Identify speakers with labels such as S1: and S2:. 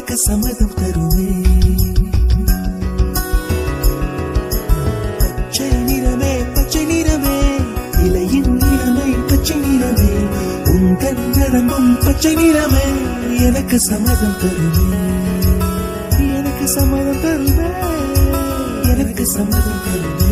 S1: எனக்கு சம்மதம் தருமே. பச்சை நிறமே பச்சை நிறமே, இலையின் நிறமை பச்சை நிறமே, உங்கள் நரம்பும் பச்சை நிறமே, எனக்கு சம்மதம் தருமே. எனக்கு சம்மதம் தருமே, எனக்கு சம்மதம் தருமே.